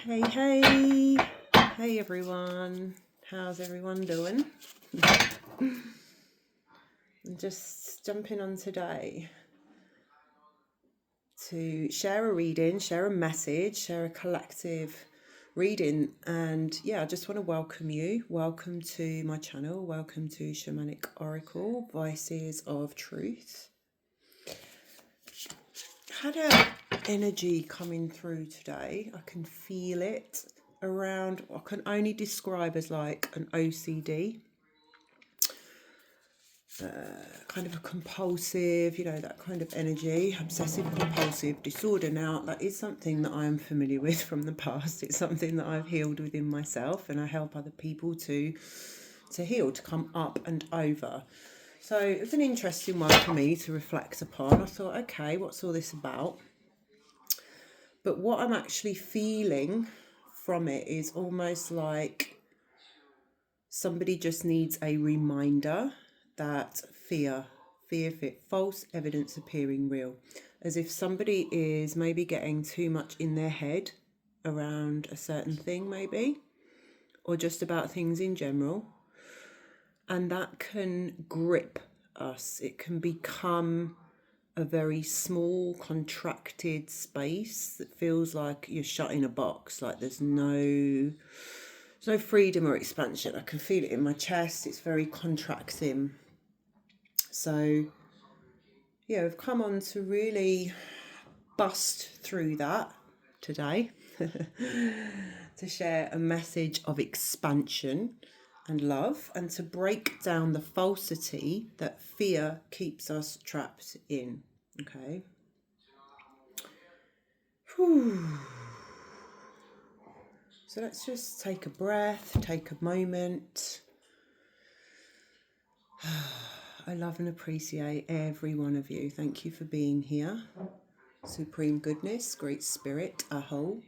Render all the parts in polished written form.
Hey everyone, how's everyone doing? I'm just jumping on today to share a reading, share a message, share a collective reading, and I just want to welcome you. Welcome to my channel, welcome to Shamanic Oracle, Voices of Truth. Had a energy coming through today. I can feel it around, I can only describe as like an OCD, kind of a compulsive, that kind of energy, obsessive compulsive disorder. Now, that is something that I'm familiar with from the past. It's something that I've healed within myself, and I help other people to heal, to come up and over. So it's an interesting one for me to reflect upon. I thought, okay, what's all this about? But what I'm actually feeling from it is almost like somebody just needs a reminder that fear, false evidence appearing real. As if somebody is maybe getting too much in their head around a certain thing maybe, or just about things in general. And that can grip us. It can become a very small, contracted space that feels like you're shut in a box, like there's no freedom or expansion. I can feel it in my chest. It's very contracting. So, we've come on to really bust through that today to share a message of expansion and love, and to break down the falsity that fear keeps us trapped in. Okay. Whew. So let's just take a breath, take a moment. I love and appreciate every one of you. Thank you for being here. Supreme goodness, great spirit, Aho.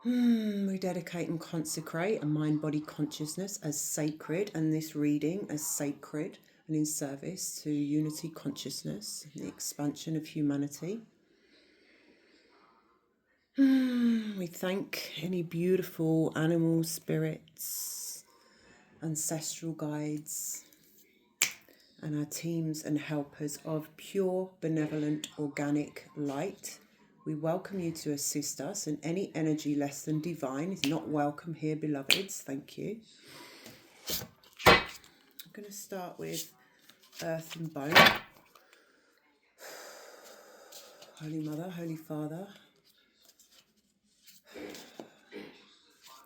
We dedicate and consecrate a mind-body consciousness as sacred, and this reading as sacred and in service to unity consciousness, the expansion of humanity. We thank any beautiful animal spirits, ancestral guides, and our teams and helpers of pure, benevolent, organic light. We welcome you to assist us, and any energy less than divine is not welcome here, beloveds. Thank you. I'm going to start with Earth and Bone. Holy Mother, Holy Father,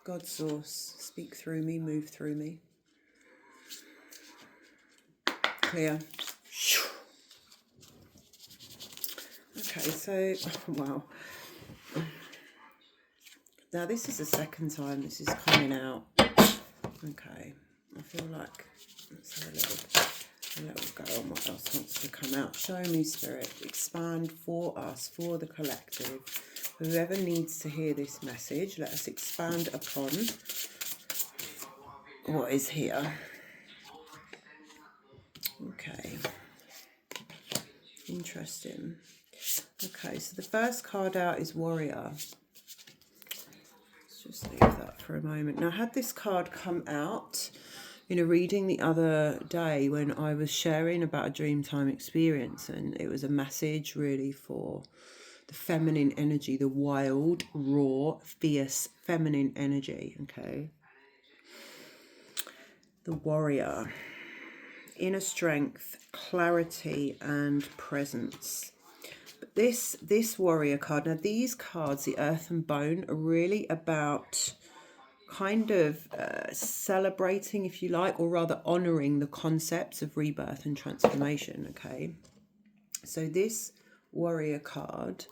God Source, speak through me, move through me. Clear. Okay, so, wow. Now, this is the second time this is coming out. Okay, I feel like let's have a little go on what else wants to come out. Show me, Spirit, expand for us, for the collective. Whoever needs to hear this message, let us expand upon what is here. Okay, interesting. Okay, so the first card out is Warrior. Let's just leave that for a moment. Now, I had this card come out in a reading the other day when I was sharing about a Dreamtime experience, and it was a message really for the feminine energy, the wild, raw, fierce feminine energy, okay? The Warrior. Inner strength, clarity, and presence. But this Warrior card, now these cards, the Earth and Bone, are really about kind of celebrating, if you like, or rather honouring the concepts of rebirth and transformation, okay? So this Warrior card,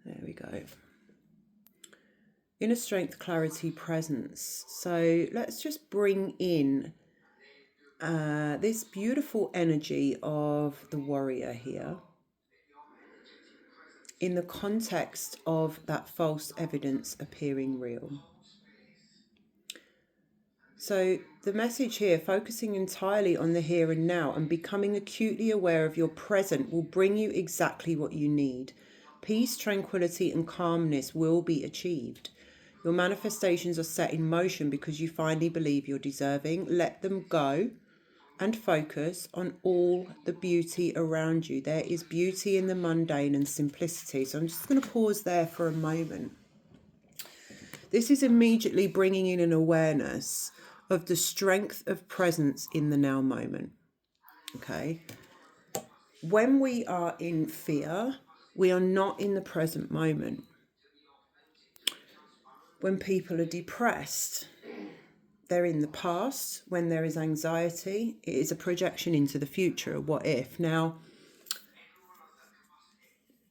there we go. Inner strength, clarity, presence. So let's just bring in this beautiful energy of the Warrior here in the context of that false evidence appearing real. So the message here, focusing entirely on the here and now and becoming acutely aware of your present, will bring you exactly what you need. Peace, tranquility, and calmness will be achieved. Your manifestations are set in motion because you finally believe you're deserving. Let them go and focus on all the beauty around you. There is beauty in the mundane and simplicity. So I'm just going to pause there for a moment. This is immediately bringing in an awareness of the strength of presence in the now moment. Okay. When we are in fear, we are not in the present moment. When people are depressed, they're in the past. When there is anxiety, it is a projection into the future, a what if. Now,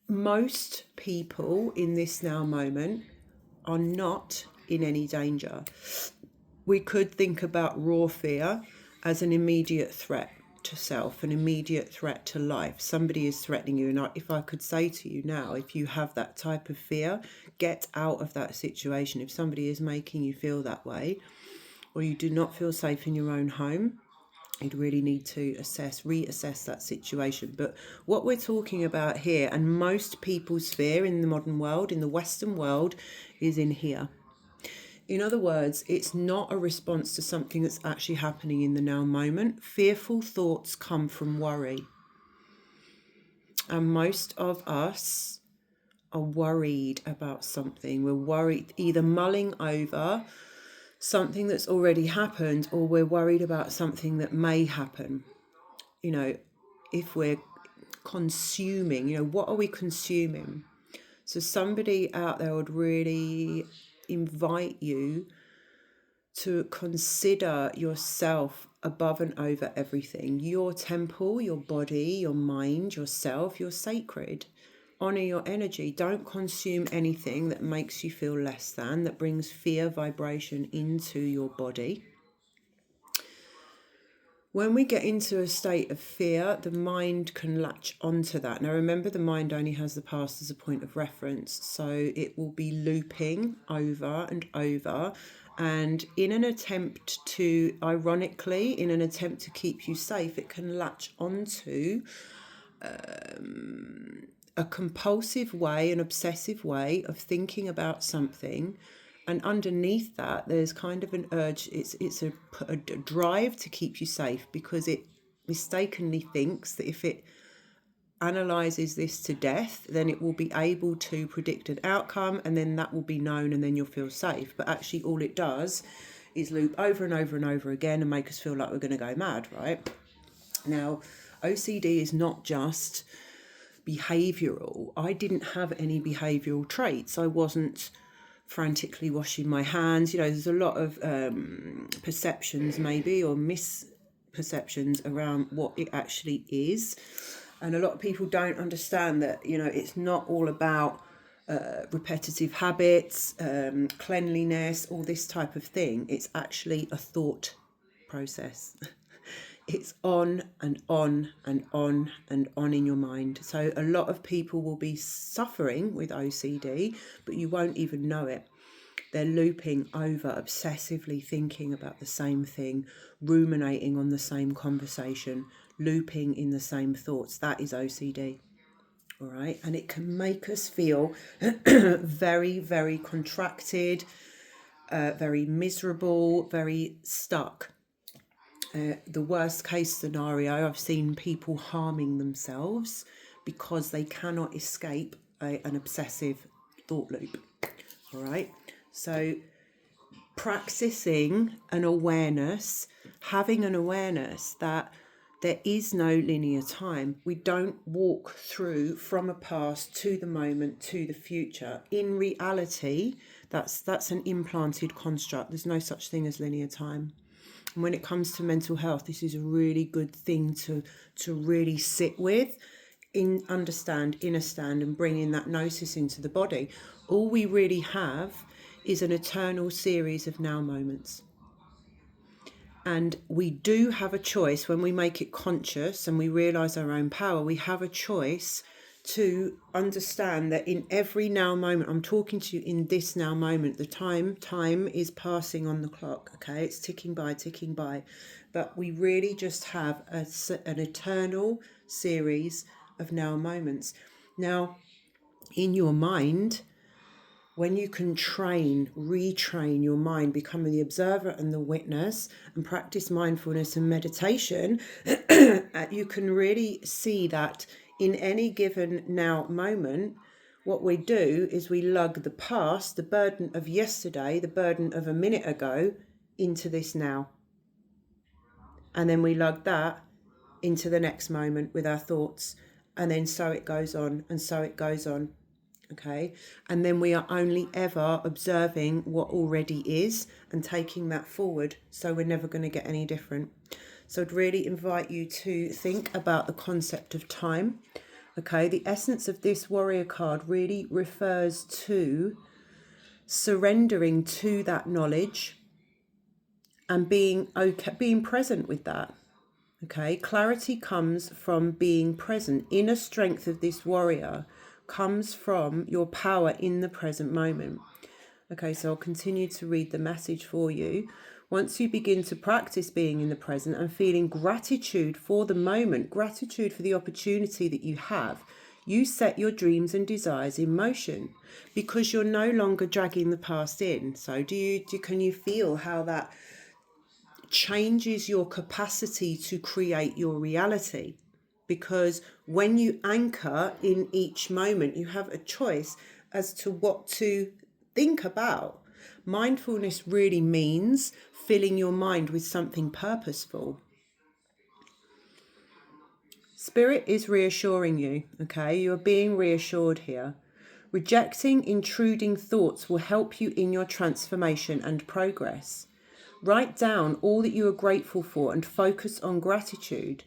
most people in this now moment are not in any danger. We could think about raw fear as an immediate threat to self, an immediate threat to life. Somebody is threatening you. And if I could say to you now, if you have that type of fear, get out of that situation. If somebody is making you feel that way, or you do not feel safe in your own home, you'd really need to reassess that situation. But what we're talking about here, and most people's fear in the modern world, in the Western world, is in here. In other words, it's not a response to something that's actually happening in the now moment. Fearful thoughts come from worry. And most of us are worried about something. We're worried, either mulling over something that's already happened, or we're worried about something that may happen. You know, if we're consuming, what are we consuming? So somebody out there would really invite you to consider yourself above and over everything. Your temple, your body, your mind, yourself, you're sacred. Honor your energy. Don't consume anything that makes you feel less than, that brings fear vibration into your body. When we get into a state of fear, the mind can latch onto that. Now remember, the mind only has the past as a point of reference, so it will be looping over and over. And in an attempt to, ironically, in an attempt to keep you safe, it can latch onto a compulsive way, an obsessive way of thinking about something. And underneath that, there's kind of an urge, it's a drive to keep you safe, because it mistakenly thinks that if it analyzes this to death, then it will be able to predict an outcome, and then that will be known, and then you'll feel safe. But actually all it does is loop over and over and over again and make us feel like we're going to go mad, right? Now, OCD is not just behavioural. I didn't have any behavioural traits. I wasn't frantically washing my hands. There's a lot of perceptions maybe, or misperceptions around what it actually is. And a lot of people don't understand that, it's not all about repetitive habits, cleanliness, all this type of thing. It's actually a thought process. It's on and on and on and on in your mind. So a lot of people will be suffering with OCD, but you won't even know it. They're looping over, obsessively thinking about the same thing, ruminating on the same conversation, looping in the same thoughts. That is OCD. All right. And it can make us feel very, very contracted, very miserable, very stuck. The worst case scenario, I've seen people harming themselves because they cannot escape an obsessive thought loop. All right. So practicing an awareness, having an awareness that there is no linear time. We don't walk through from a past to the moment to the future. In reality, that's an implanted construct. There's no such thing as linear time. And when it comes to mental health, this is a really good thing to really sit with, understand, and bring in that gnosis into the body. All we really have is an eternal series of now moments. And we do have a choice when we make it conscious and we realize our own power. We have a choice to understand that in every now moment, I'm talking to you in this now moment, the time is passing on the clock, okay? It's ticking by, but we really just have an eternal series of now moments. Now, in your mind, when you can retrain your mind, become the observer and the witness, and practice mindfulness and meditation, you can really see that in any given now moment, what we do is we lug the past, the burden of yesterday, the burden of a minute ago, into this now. And then we lug that into the next moment with our thoughts. And then so it goes on, and so it goes on. Okay, and then we are only ever observing what already is and taking that forward, so we're never going to get any different. So I'd really invite you to think about the concept of time. Okay, the essence of this warrior card really refers to surrendering to that knowledge and being okay, being present with that. Okay, clarity comes from being present. Inner strength of this warrior comes from your power in the present moment. Okay, so I'll continue to read the message for you. Once you begin to practice being in the present and feeling gratitude for the moment, gratitude for the opportunity that you have, you set your dreams and desires in motion because you're no longer dragging the past in. So can you feel how that changes your capacity to create your reality? Because when you anchor in each moment, you have a choice as to what to think about. Mindfulness really means filling your mind with something purposeful. Spirit is reassuring you, okay? You're being reassured here. Rejecting intruding thoughts will help you in your transformation and progress. Write down all that you are grateful for and focus on gratitude.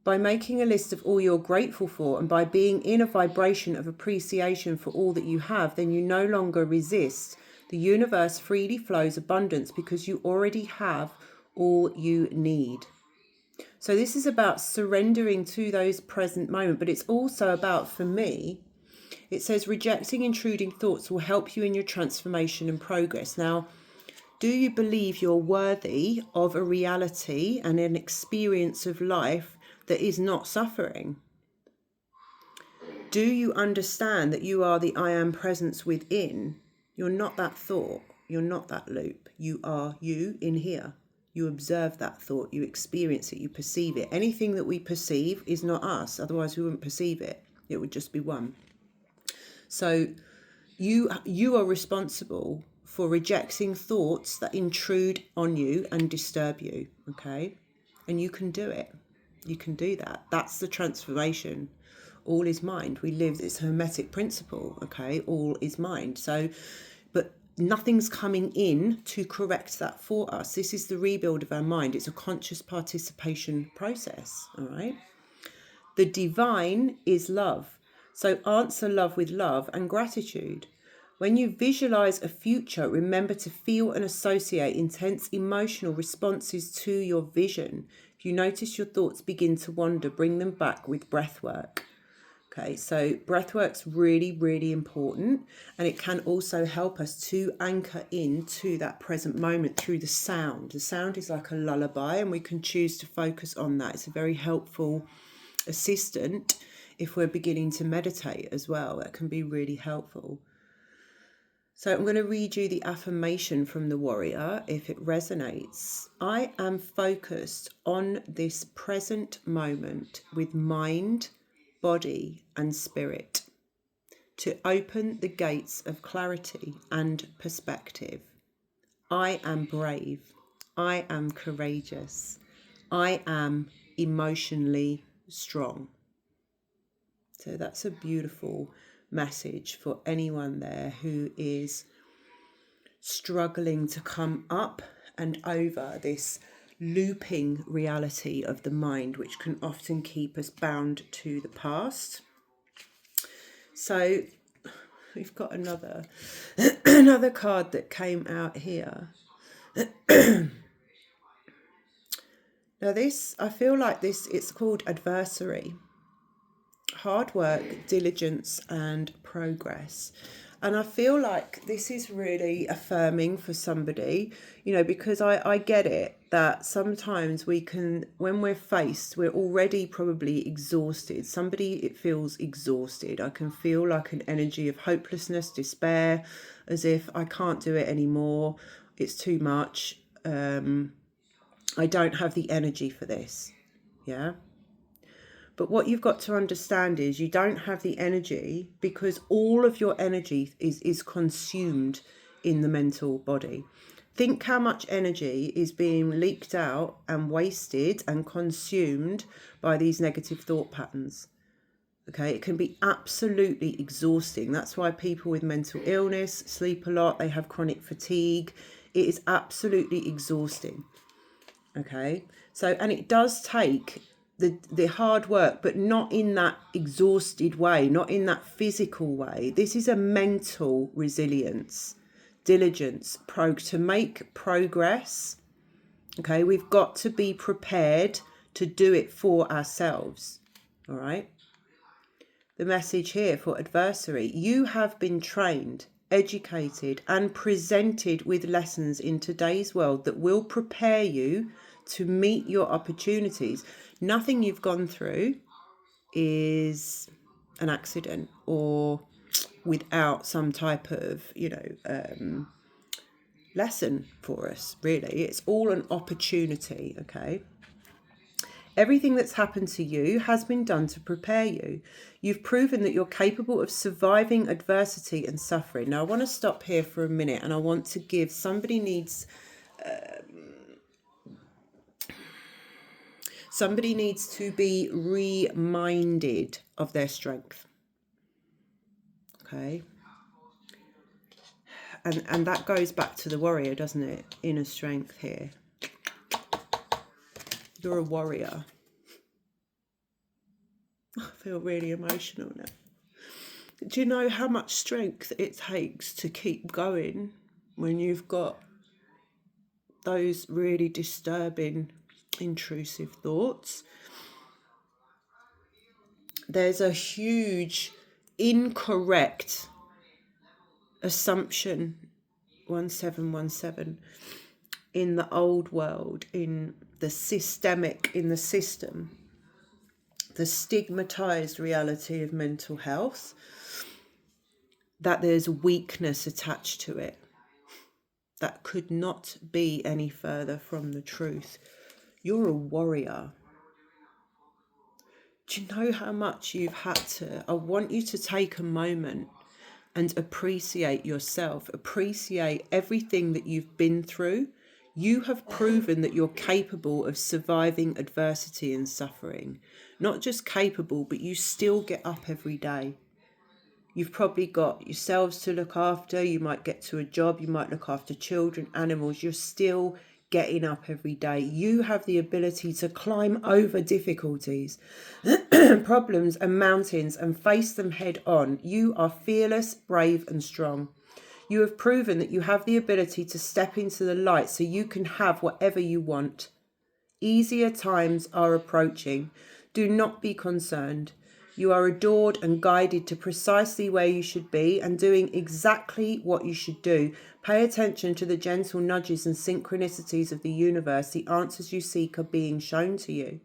By making a list of all you're grateful for and by being in a vibration of appreciation for all that you have, then you no longer resist. The universe freely flows abundance because you already have all you need. So this is about surrendering to those present moment, but it's also about, for me, it says rejecting intruding thoughts will help you in your transformation and progress. Now, do you believe you're worthy of a reality and an experience of life that is not suffering? Do you understand that you are the I am presence within? You're not that thought. You're not that loop. You are you in here. You observe that thought. You experience it. You perceive it. Anything that we perceive is not us. Otherwise, we wouldn't perceive it. It would just be one. So you are responsible for rejecting thoughts that intrude on you and disturb you. Okay? And you can do it. You can do that. That's the transformation. All is mind. We live this hermetic principle. Okay? All is mind. So, but nothing's coming in to correct that for us. This is the rebuild of our mind. It's a conscious participation process. All right? The divine is love. So answer love with love and gratitude. When you visualize a future, remember to feel and associate intense emotional responses to your vision. If you notice your thoughts begin to wander, bring them back with breath work. Okay, so breath work's really, really important, and it can also help us to anchor into that present moment through the sound. The sound is like a lullaby, and we can choose to focus on that. It's a very helpful assistant if we're beginning to meditate as well. That can be really helpful. So I'm going to read you the affirmation from the warrior if it resonates. I am focused on this present moment with mind, body and spirit to open the gates of clarity and perspective. I am brave. I am courageous. I am emotionally strong. So that's a beautiful message for anyone there who is struggling to come up and over this looping reality of the mind, which can often keep us bound to the past. So we've got another card that came out here. Now this, I feel like this, it's called adversary. Hard work, diligence and progress. And I feel like this is really affirming for somebody, you know, because I get it that sometimes we can, when we're faced, we're already probably exhausted. Somebody, it feels exhausted. I can feel like an energy of hopelessness, despair, as if I can't do it anymore. It's too much. I don't have the energy for this. Yeah. But what you've got to understand is you don't have the energy because all of your energy is consumed in the mental body. Think how much energy is being leaked out and wasted and consumed by these negative thought patterns. Okay, it can be absolutely exhausting. That's why people with mental illness sleep a lot, they have chronic fatigue. It is absolutely exhausting. Okay, so, and it does take the hard work, but not in that exhausted way, not in that physical way. This is a mental resilience, diligence, to make progress. Okay, we've got to be prepared to do it for ourselves. All right. The message here for adversary: you have been trained, educated, and presented with lessons in today's world that will prepare you to meet your opportunities. Nothing you've gone through is an accident or without some type of, lesson for us, really. It's all an opportunity, okay? Everything that's happened to you has been done to prepare you. You've proven that you're capable of surviving adversity and suffering. Now, I want to stop here for a minute and I want to give, somebody needs to be reminded of their strength. Okay. And that goes back to the warrior, doesn't it? Inner strength here. You're a warrior. I feel really emotional now. Do you know how much strength it takes to keep going when you've got those really disturbing, intrusive thoughts? There's a huge incorrect assumption, 1717, in the old world, in the systemic, in the system, the stigmatized reality of mental health, that there's weakness attached to it. That could not be any further from the truth. You're a warrior. Do you know how much you've had to? I want you to take a moment and appreciate yourself, appreciate everything that you've been through. You have proven that you're capable of surviving adversity and suffering. Not just capable, but you still get up every day. You've probably got yourselves to look after. You might get to a job. You might look after children, animals. You're still getting up every day. You have the ability to climb over difficulties, problems and mountains and face them head on. You are fearless, brave and strong. You have proven that you have the ability to step into the light so you can have whatever you want. Easier times are approaching. Do not be concerned. You are adored and guided to precisely where you should be and doing exactly what you should do. Pay attention to the gentle nudges and synchronicities of the universe. The answers you seek are being shown to you.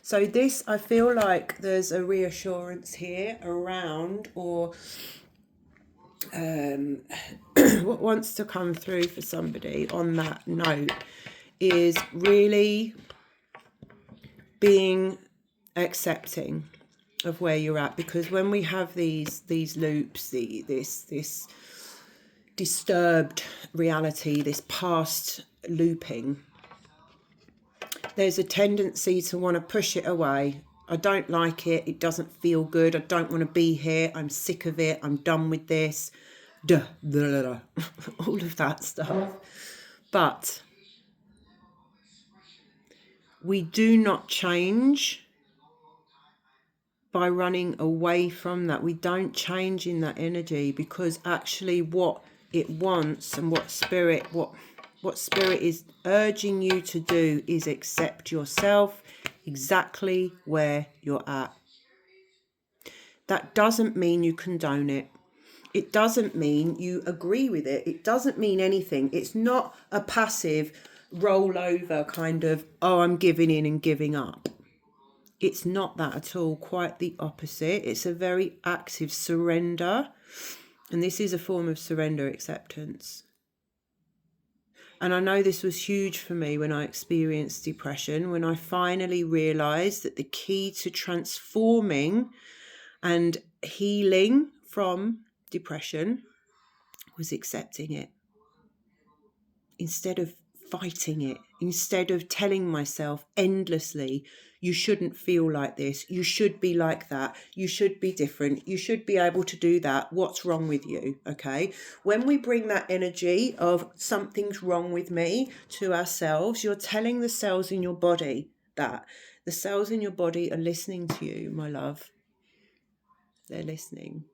So this, I feel like there's a reassurance here around, or what wants to come through for somebody on that note is really being accepting of where you're at, because when we have these loops, this disturbed reality, this past looping, there's a tendency to want to push it away. I don't like it. It doesn't feel good. I don't want to be here. I'm sick of it. I'm done with this. All of that stuff. But we do not change by running away from that. We don't change in that energy, because actually what it wants and what spirit is urging you to do is accept yourself exactly where you're at. That doesn't mean you condone it. It doesn't mean you agree with it. It doesn't mean anything. It's not a passive rollover kind of, oh, I'm giving in and giving up. It's not that at all. Quite the opposite. It's a very active surrender. And this is a form of surrender acceptance. And I know this was huge for me when I experienced depression, when I finally realized that the key to transforming and healing from depression was accepting it. Instead of fighting it, instead of telling myself endlessly, you shouldn't feel like this, you should be like that, you should be different, you should be able to do that, what's wrong with you? Okay, when we bring that energy of something's wrong with me to ourselves, you're telling the cells in your body that. The cells in your body are listening to you, my love. They're listening.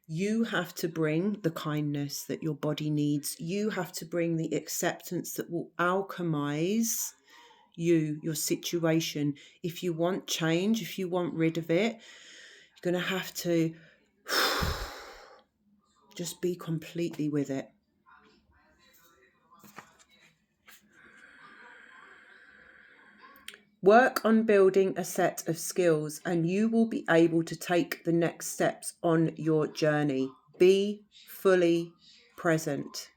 You have to bring the kindness that your body needs. You have to bring the acceptance that will alchemize you, your situation. If you want change, if you want rid of it, you're going to have to just be completely with it. Work on building a set of skills and you will be able to take the next steps on your journey. Be fully present.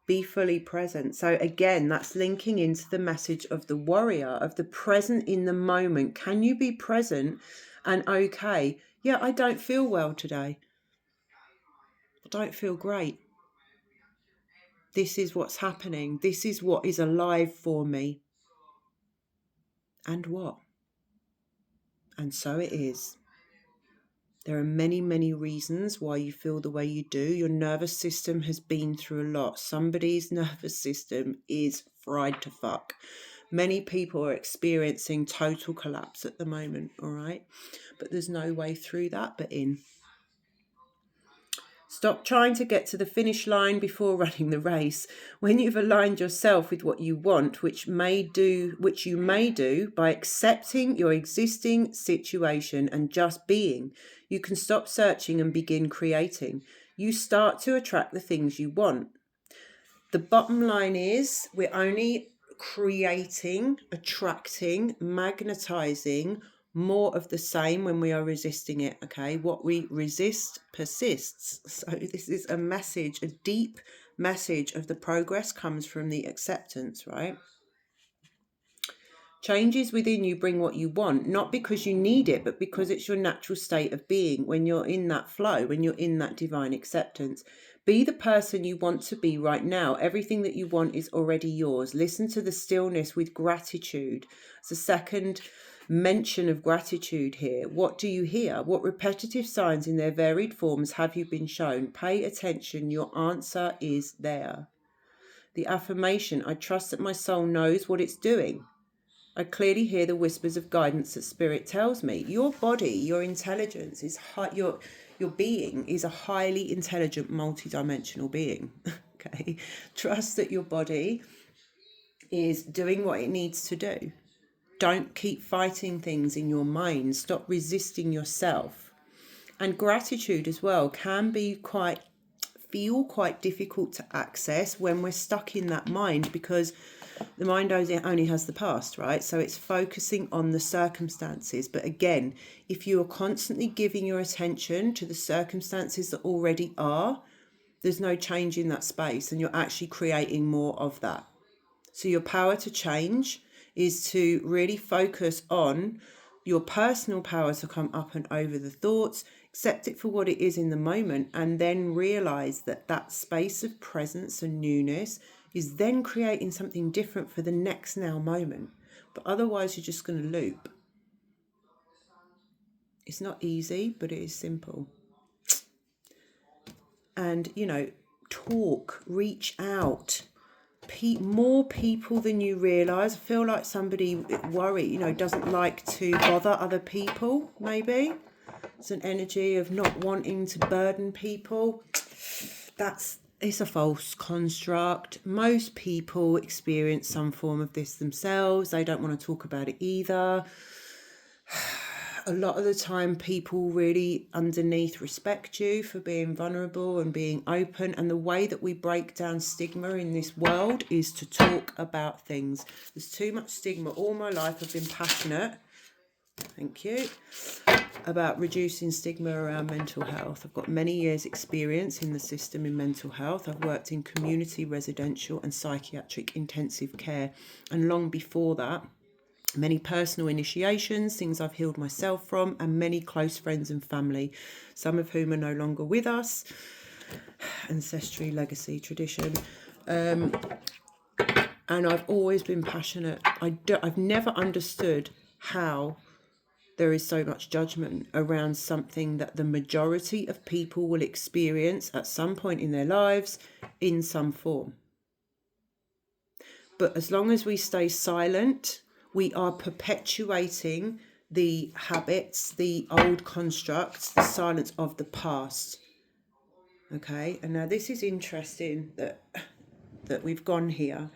Be fully present. So again, that's linking into the message of the warrior, of the present in the moment. Can you be present and okay? Yeah, I don't feel well today. I don't feel great. This is what's happening. This is what is alive for me. And what? And so it is. There are many, many reasons why you feel the way you do. Your nervous system has been through a lot. Somebody's nervous system is fried to fuck. Many people are experiencing total collapse at the moment, all right? But there's no way through that but in. Stop trying to get to the finish line before running the race. When you've aligned yourself with what you want, which you may do by accepting your existing situation and just being, you can stop searching and begin creating. You start to attract the things you want. The bottom line is we're only creating, attracting, magnetizing more of the same when we are resisting it, okay? What we resist persists. So this is a message, a deep message of the progress comes from the acceptance, right? Changes within you bring what you want, not because you need it, but because it's your natural state of being when you're in that flow, when you're in that divine acceptance. Be the person you want to be right now. Everything that you want is already yours. Listen to the stillness with gratitude. It's a second mention of gratitude here. What do you hear? What repetitive signs in their varied forms have you been shown? Pay attention. Your answer is there. The affirmation, I trust that my soul knows what it's doing. I clearly hear the whispers of guidance that spirit tells me. Your body, your intelligence is your being is a highly intelligent, multidimensional being. Okay, trust that your body is doing what it needs to do. Don't keep fighting things in your mind. Stop resisting yourself. And gratitude as well can feel quite difficult to access when we're stuck in that mind, because the mind only has the past, right? So it's focusing on the circumstances. But again, if you are constantly giving your attention to the circumstances that already are, there's no change in that space and you're actually creating more of that. So your power to change is to really focus on your personal power to come up and over the thoughts, accept it for what it is in the moment, and then realize that that space of presence and newness is then creating something different for the next now moment. But otherwise, you're just going to loop. It's not easy, but it is simple. And, talk, reach out. More people than you realise. I feel like somebody doesn't like to bother other people, maybe. It's an energy of not wanting to burden people. It's a false construct. Most people experience some form of this themselves. They don't want to talk about it either. a lot of the time people really underneath respect you for being vulnerable and being open, and the way that we break down stigma in this world is to talk about things. There's too much stigma. All my life I've been passionate, thank you, about reducing stigma around mental health. I've got many years experience in the system in mental health. I've worked in community, residential and psychiatric intensive care, and long before that many personal initiations, things I've healed myself from, and many close friends and family, some of whom are no longer with us. Ancestry, legacy, tradition. And I've always been passionate. I've never understood how there is so much judgment around something that the majority of people will experience at some point in their lives in some form. But as long as we stay silent, we are perpetuating the habits, the old constructs, the silence of the past. Okay, and now this is interesting that we've gone here,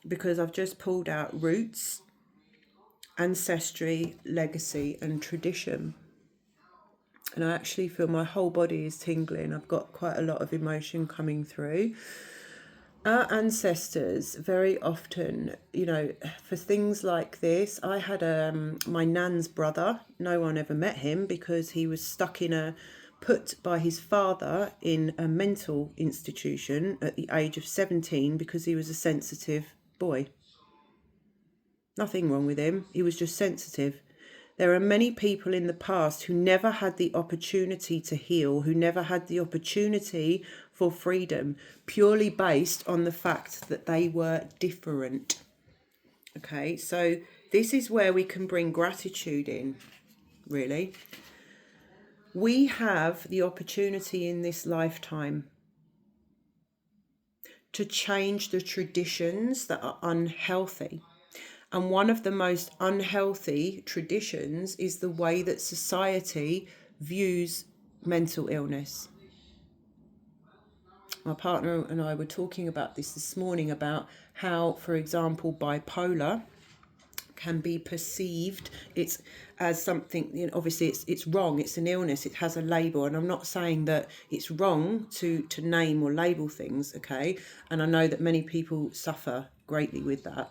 because I've just pulled out roots, ancestry, legacy and tradition. And I actually feel my whole body is tingling. I've got quite a lot of emotion coming through. Our ancestors very often, you know, for things like this, I had my nan's brother. No one ever met him because he was put by his father in a mental institution at the age of 17 because he was a sensitive boy. Nothing wrong with him. He was just sensitive. There are many people in the past who never had the opportunity to heal, who never had the opportunity for freedom, purely based on the fact that they were different. Okay, so this is where we can bring gratitude in, really. We have the opportunity in this lifetime to change the traditions that are unhealthy. And one of the most unhealthy traditions is the way that society views mental illness. My partner and I were talking about this morning, about how, for example, bipolar can be perceived as something, you know, obviously it's wrong, it's an illness, it has a label, and I'm not saying that it's wrong to name or label things, okay? And I know that many people suffer greatly with that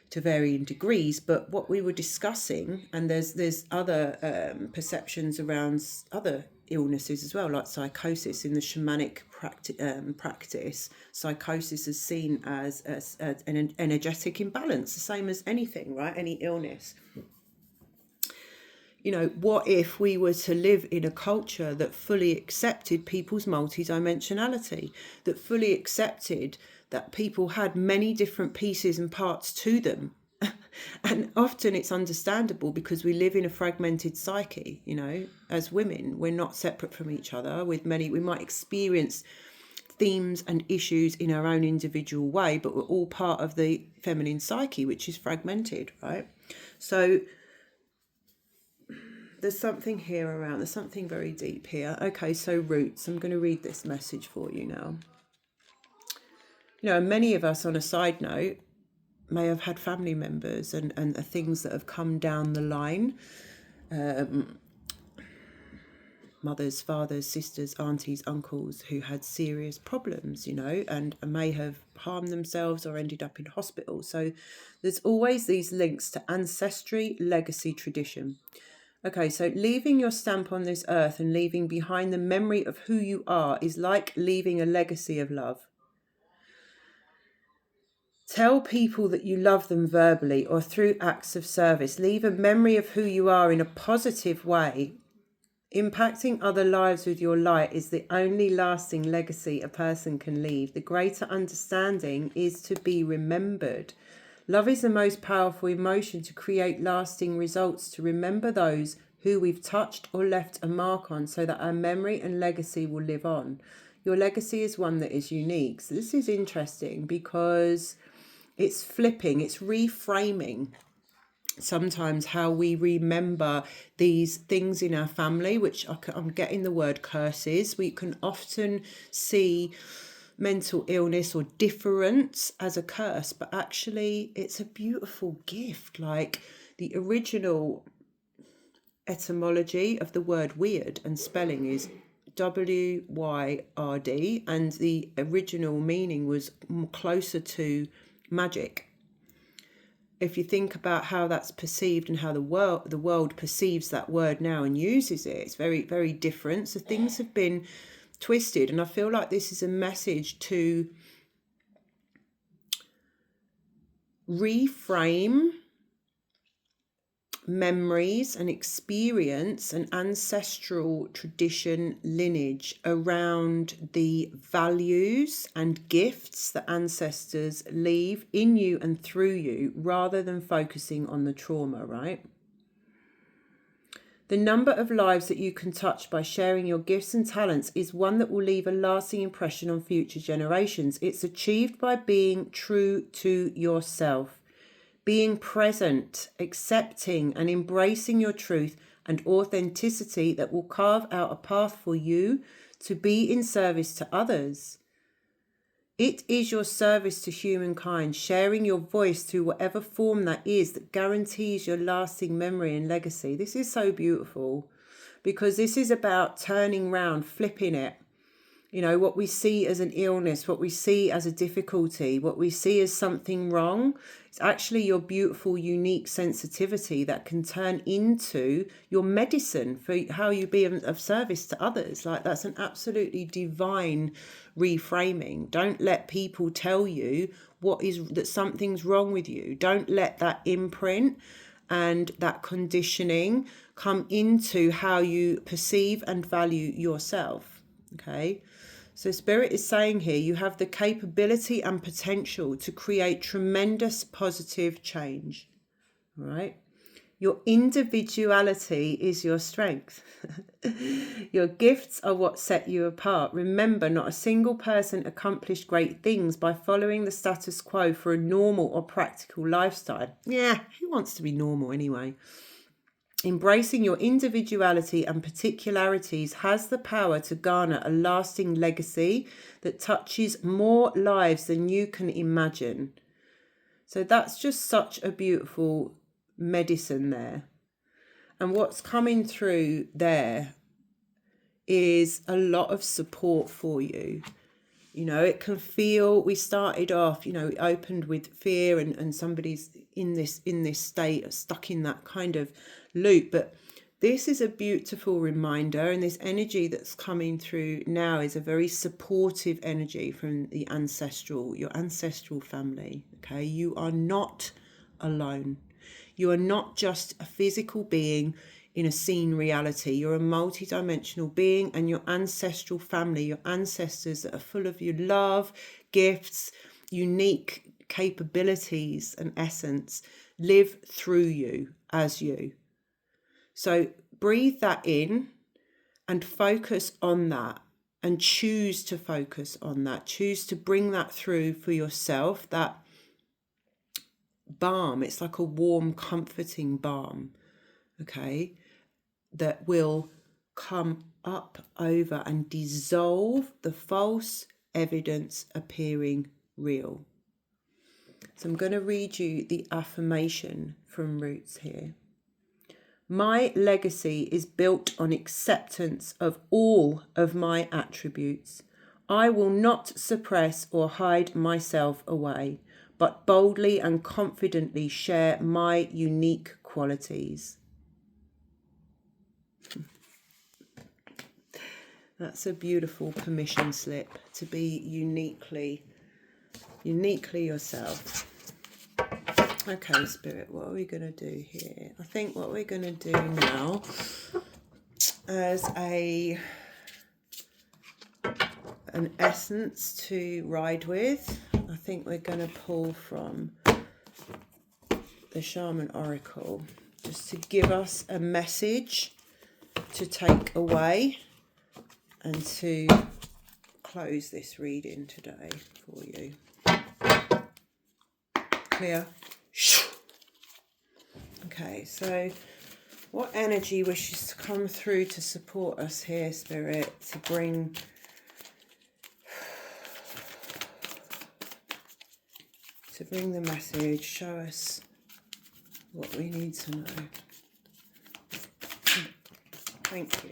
to varying degrees, but what we were discussing, and there's other perceptions around other illnesses as well, like psychosis. In the shamanic practice, psychosis is seen as an energetic imbalance, the same as anything, right? Any illness. You know, what if we were to live in a culture that fully accepted people's multidimensionality, that fully accepted that people had many different pieces and parts to them? And often it's understandable because we live in a fragmented psyche, you know, as women, we're not separate from each other. We might experience themes and issues in our own individual way, but we're all part of the feminine psyche, which is fragmented, right? So there's something there's something very deep here. Okay, so roots. I'm going to read this message for you now. You know, many of us, on a side note, may have had family members and things that have come down the line. Mothers, fathers, sisters, aunties, uncles who had serious problems, you know, and may have harmed themselves or ended up in hospital. So there's always these links to ancestry, legacy, tradition. Okay, so leaving your stamp on this earth and leaving behind the memory of who you are is like leaving a legacy of love. Tell people that you love them verbally or through acts of service. Leave a memory of who you are in a positive way. Impacting other lives with your light is the only lasting legacy a person can leave. The greater understanding is to be remembered. Love is the most powerful emotion to create lasting results, to remember those who we've touched or left a mark on, so that our memory and legacy will live on. Your legacy is one that is unique. So this is interesting because it's flipping, it's reframing sometimes how we remember these things in our family, which I'm getting the word curses. We can often see mental illness or difference as a curse, but actually it's a beautiful gift. Like the original etymology of the word weird and spelling is WYRD, and the original meaning was closer to magic. If you think about how that's perceived and how the world perceives that word now and uses it, it's very, very different. So things have been twisted, and I feel like this is a message to reframe memories and experience and ancestral tradition lineage around the values and gifts that ancestors leave in you and through you, rather than focusing on the trauma, right? The number of lives that you can touch by sharing your gifts and talents is one that will leave a lasting impression on future generations. It's achieved by being true to yourself, being present, accepting and embracing your truth and authenticity that will carve out a path for you to be in service to others. It is your service to humankind, sharing your voice through whatever form that is, that guarantees your lasting memory and legacy. This is so beautiful, because this is about turning round, flipping it. You know, what we see as an illness, what we see as a difficulty, what we see as something wrong, it's actually your beautiful, unique sensitivity that can turn into your medicine for how you be of service to others. Like, that's an absolutely divine reframing. Don't let people tell you that something's wrong with you. Don't let that imprint and that conditioning come into how you perceive and value yourself. Okay. So Spirit is saying here, you have the capability and potential to create tremendous positive change, right? Your individuality is your strength. Your gifts are what set you apart. Remember, not a single person accomplished great things by following the status quo for a normal or practical lifestyle. Yeah, who wants to be normal anyway? Embracing your individuality and particularities has the power to garner a lasting legacy that touches more lives than you can imagine. So that's just such a beautiful medicine there. And what's coming through there is a lot of support for you. You know, it can feel, we started off, you know, we opened with fear and somebody's in this state, stuck in that kind of loop. But this is a beautiful reminder, and this energy that's coming through now is a very supportive energy from the your ancestral family. Okay, you are not alone. You are not just a physical being in a seen reality. You're a multidimensional being, and your ancestral family, your ancestors that are full of your love, gifts, unique capabilities and essence, live through you as you. So breathe that in and focus on that, and choose to focus on that. Choose to bring that through for yourself, that balm. It's like a warm, comforting balm, okay, that will come up over and dissolve the false evidence appearing real. So I'm going to read you the affirmation from Roots here. My legacy is built on acceptance of all of my attributes. I will not suppress or hide myself away, but boldly and confidently share my unique qualities. That's a beautiful permission slip to be uniquely yourself. Okay, Spirit, what are we going to do here? I think what we're going to do now as an essence to ride with, I think we're going to pull from the Shaman Oracle, just to give us a message to take away and to close this reading today for you. Clear? Okay, so what energy wishes to come through to support us here, Spirit, to bring the message, show us what we need to know. Thank you.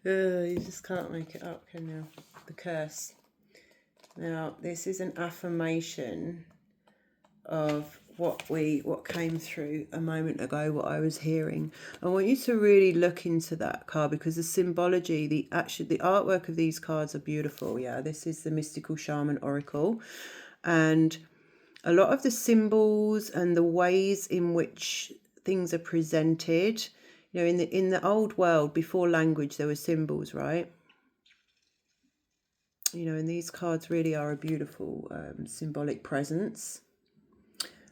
You just can't make it up, can you? The curse. Now, this is an affirmation of what came through a moment ago, what I was hearing. I want you to really look into that card, because the symbology, the artwork of these cards are beautiful. Yeah, this is the Mystical Shaman Oracle, and a lot of the symbols and the ways in which things are presented, you know, in the old world, before language, there were symbols, right? You know, and these cards really are a beautiful symbolic presence.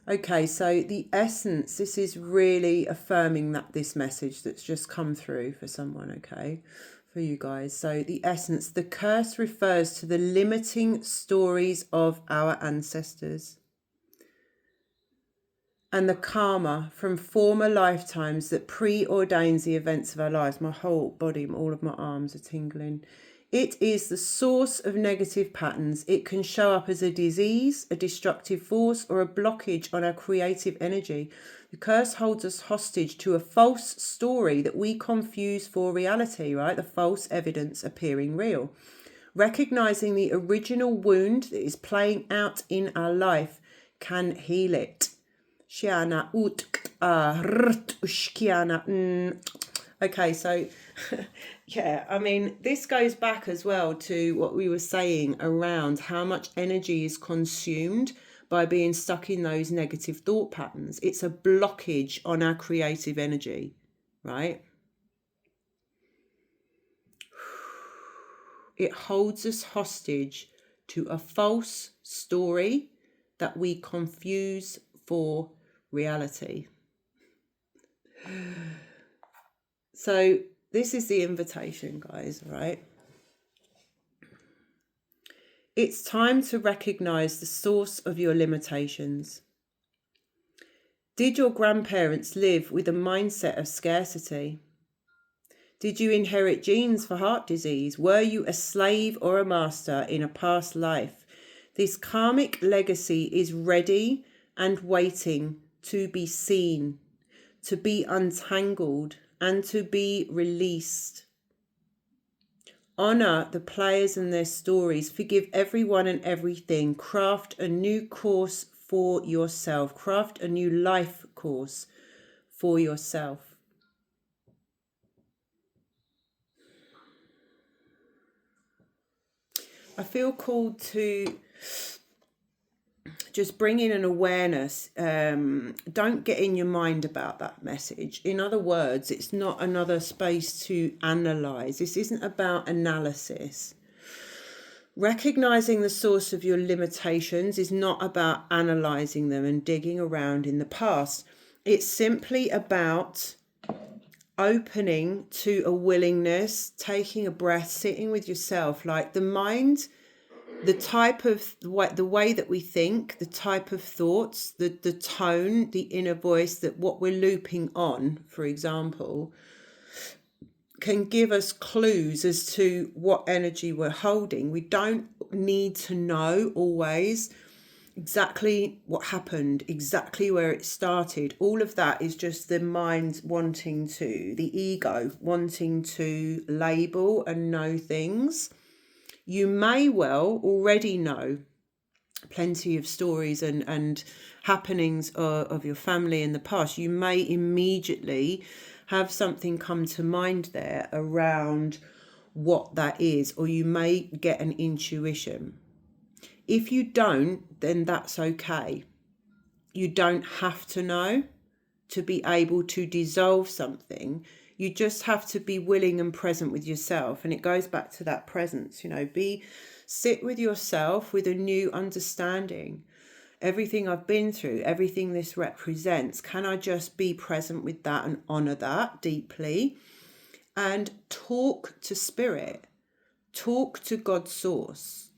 Okay, so the essence, this is really affirming that this message that's just come through for someone, okay, for you guys. So the essence, the curse refers to the limiting stories of our ancestors and the karma from former lifetimes that preordains the events of our lives. My whole body, all of my arms are tingling. It is the source of negative patterns. It can show up as a disease, a destructive force, or a blockage on our creative energy. The curse holds us hostage to a false story that we confuse for reality, right? The false evidence appearing real. Recognizing the original wound that is playing out in our life can heal it. Okay, so yeah, I mean, this goes back as well to what we were saying around how much energy is consumed by being stuck in those negative thought patterns. It's a blockage on our creative energy, right? It holds us hostage to a false story that we confuse for reality. So this is the invitation, guys, right? It's time to recognize the source of your limitations. Did your grandparents live with a mindset of scarcity? Did you inherit genes for heart disease? Were you a slave or a master in a past life? This karmic legacy is ready and waiting to be seen, to be untangled, and to be released. Honor the players and their stories. Forgive everyone and everything. Craft a new course for yourself. Craft a new life course for yourself. I feel called to just bring in an awareness. Don't get in your mind about that message. In other words, it's not another space to analyze. This isn't about analysis. Recognizing the source of your limitations is not about analyzing them and digging around in the past. It's simply about opening to a willingness, taking a breath, sitting with yourself. Like the mind, the type of the way that we think, the type of thoughts, the tone, the inner voice, that what we're looping on, for example, can give us clues as to what energy we're holding. We don't need to know always exactly what happened, exactly where it started. All of that is just the mind wanting to, the ego wanting to label and know things. You may well already know plenty of stories and happenings of your family in the past. You may immediately have something come to mind there around what that is, or you may get an intuition. If you don't, then that's okay. You don't have to know to be able to dissolve something. You just have to be willing and present with yourself. And it goes back to that presence, you know, sit with yourself with a new understanding. Everything I've been through, everything this represents, can I just be present with that and honor that deeply? And talk to spirit, talk to God's source.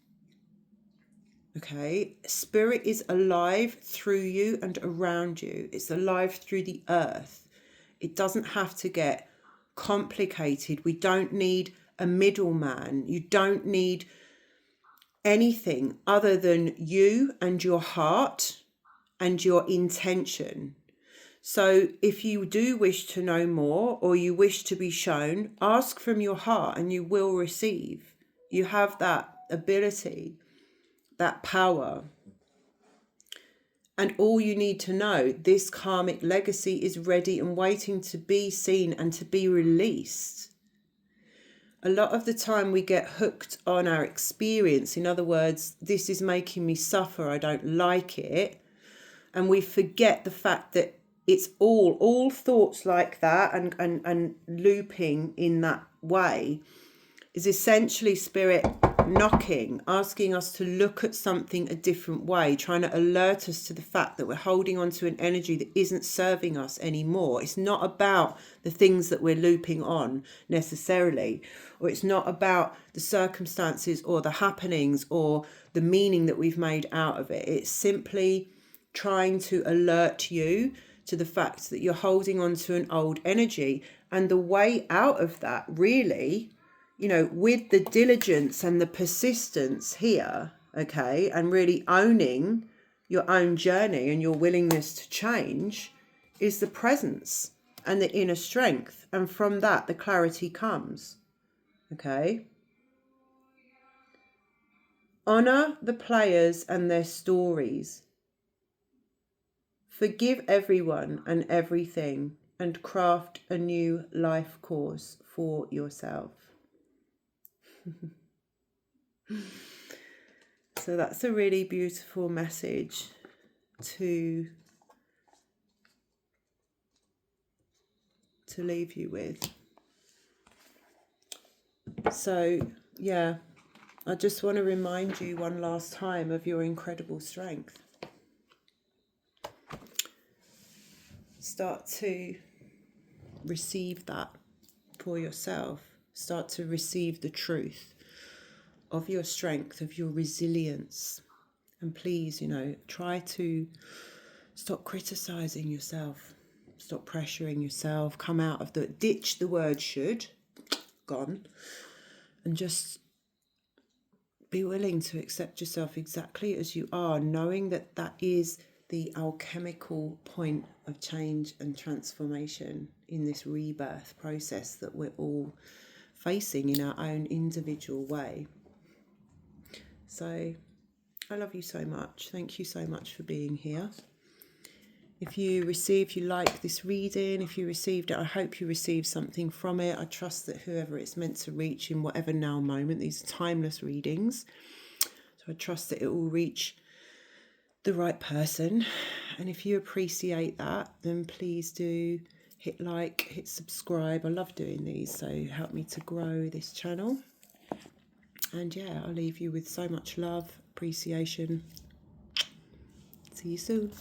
Okay, spirit is alive through you and around you. It's alive through the earth. It doesn't have to get complicated. We don't need a middleman. You don't need anything other than you and your heart and your intention. So if you do wish to know more or you wish to be shown, ask from your heart and you will receive. You have that ability, that power. And all you need to know, this karmic legacy is ready and waiting to be seen and to be released. A lot of the time we get hooked on our experience. In other words, this is making me suffer, I don't like it. And we forget the fact that it's all thoughts like that and looping in that way is essentially spirit knocking, asking us to look at something a different way, trying to alert us to the fact that we're holding on to an energy that isn't serving us anymore. It's not about the things that we're looping on necessarily, or it's not about the circumstances or the happenings or the meaning that we've made out of it. It's simply trying to alert you to the fact that you're holding on to an old energy. And the way out of that, really, you know, with the diligence and the persistence here, okay, and really owning your own journey and your willingness to change, is the presence and the inner strength. And from that, the clarity comes, okay? Honor the players and their stories. Forgive everyone and everything and craft a new life course for yourself. So that's a really beautiful message to leave you with. So, yeah, I just want to remind you one last time of your incredible strength. Start to receive that for yourself. Start to receive the truth of your strength, of your resilience. And please, you know, try to stop criticizing yourself. Stop pressuring yourself. Come out of ditch the word should, gone. And just be willing to accept yourself exactly as you are, knowing that that is the alchemical point of change and transformation in this rebirth process that we're all facing in our own individual way. So I love you so much. Thank you so much for being here. If you like this reading, if you received it, I hope you received something from it. I trust that whoever it's meant to reach in whatever now moment, these are timeless readings. So I trust that it will reach the right person. And if you appreciate that, then please do hit like, hit subscribe. I love doing these, so help me to grow this channel. And yeah, I'll leave you with so much love, appreciation. See you soon.